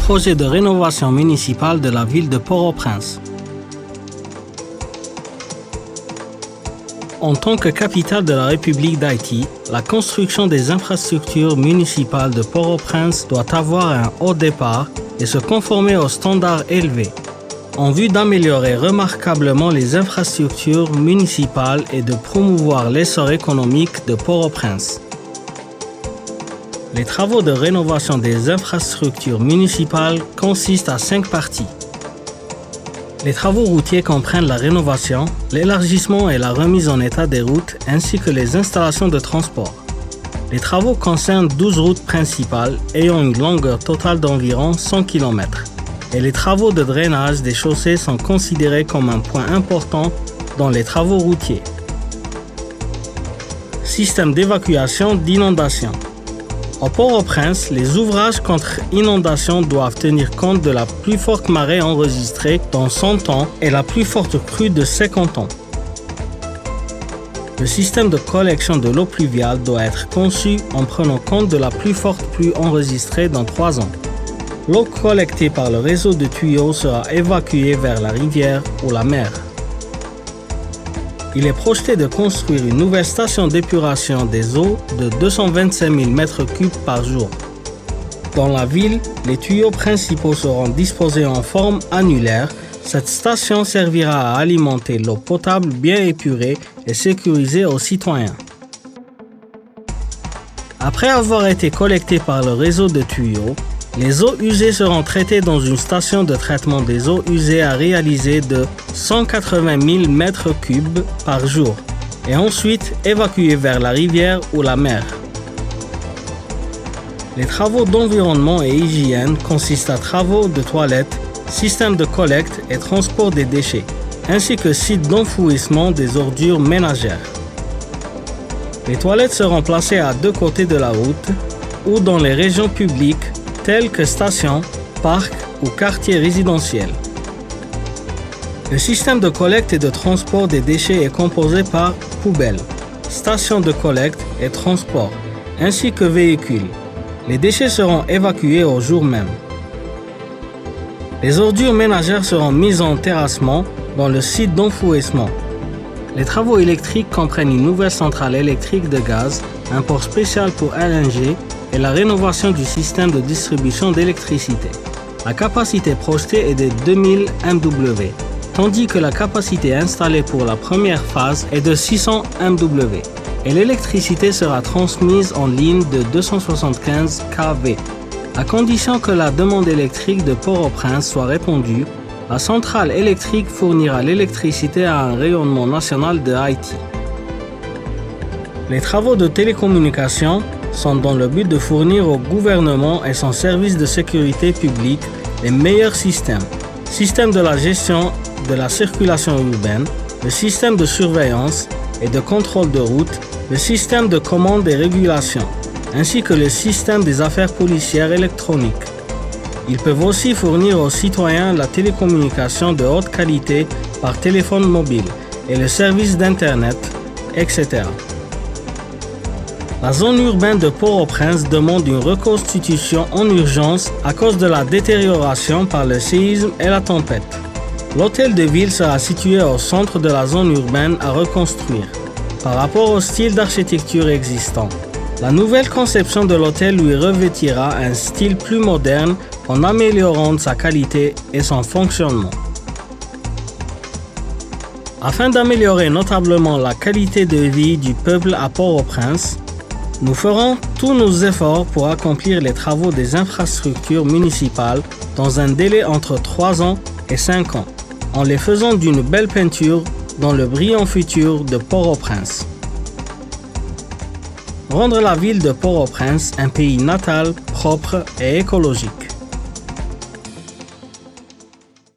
Projet de rénovation municipale de la ville de Port-au-Prince. En tant que capitale de la République d'Haïti, la construction des infrastructures municipales de Port-au-Prince doit avoir un haut départ et se conformer aux standards élevés, en vue d'améliorer remarquablement les infrastructures municipales et de promouvoir l'essor économique de Port-au-Prince. Les travaux de rénovation des infrastructures municipales consistent à 5 parties. Les travaux routiers comprennent la rénovation, l'élargissement et la remise en état des routes ainsi que les installations de transport. Les travaux concernent 12 routes principales ayant une longueur totale d'environ 100 km. Et les travaux de drainage des chaussées sont considérés comme un point important dans les travaux routiers. Système d'évacuation d'inondation. Au Port-au-Prince, les ouvrages contre inondation doivent tenir compte de la plus forte marée enregistrée dans 100 ans et la plus forte crue de 50 ans. Le système de collection de l'eau pluviale doit être conçu en prenant compte de la plus forte pluie enregistrée dans 3 ans. L'eau collectée par le réseau de tuyaux sera évacuée vers la rivière ou la mer. Il est projeté de construire une nouvelle station d'épuration des eaux de 225 000 m3 par jour. Dans la ville, les tuyaux principaux seront disposés en forme annulaire. Cette station servira à alimenter l'eau potable bien épurée et sécurisée aux citoyens. Après avoir été collectées par le réseau de tuyaux, les eaux usées seront traitées dans une station de traitement des eaux usées à réaliser de 180 000 m3 par jour et ensuite évacuées vers la rivière ou la mer. Les travaux d'environnement et hygiène consistent à travaux de toilettes, système de collecte et transport des déchets, ainsi que sites d'enfouissement des ordures ménagères. Les toilettes seront placées à 2 côtés de la route ou dans les régions publiques telles que stations, parcs ou quartiers résidentiels. Le système de collecte et de transport des déchets est composé par poubelles, stations de collecte et transport, ainsi que véhicules. Les déchets seront évacués au jour même. Les ordures ménagères seront mises en terrassement dans le site d'enfouissement. Les travaux électriques comprennent une nouvelle centrale électrique de gaz, un port spécial pour LNG et la rénovation du système de distribution d'électricité. La capacité projetée est de 2000 MW, tandis que la capacité installée pour la première phase est de 600 MW, et l'électricité sera transmise en ligne de 275 kV. À condition que la demande électrique de Port-au-Prince soit répondue, la centrale électrique fournira l'électricité à un rayonnement national de Haïti. Les travaux de télécommunication sont dans le but de fournir au gouvernement et son service de sécurité publique les meilleurs systèmes de la gestion de la circulation urbaine, le système de surveillance et de contrôle de route, le système de commande et régulation, ainsi que le système des affaires policières électroniques. Ils peuvent aussi fournir aux citoyens la télécommunication de haute qualité par téléphone mobile et le service d'Internet, etc. La zone urbaine de Port-au-Prince demande une reconstitution en urgence à cause de la détérioration par le séisme et la tempête. L'hôtel de ville sera situé au centre de la zone urbaine à reconstruire, par rapport au style d'architecture existant. La nouvelle conception de l'hôtel lui revêtira un style plus moderne en améliorant sa qualité et son fonctionnement. Afin d'améliorer notablement la qualité de vie du peuple à Port-au-Prince, nous ferons tous nos efforts pour accomplir les travaux des infrastructures municipales dans un délai entre 3 ans et 5 ans, en les faisant d'une belle peinture dans le brillant futur de Port-au-Prince. Rendre la ville de Port-au-Prince un pays natal, propre et écologique.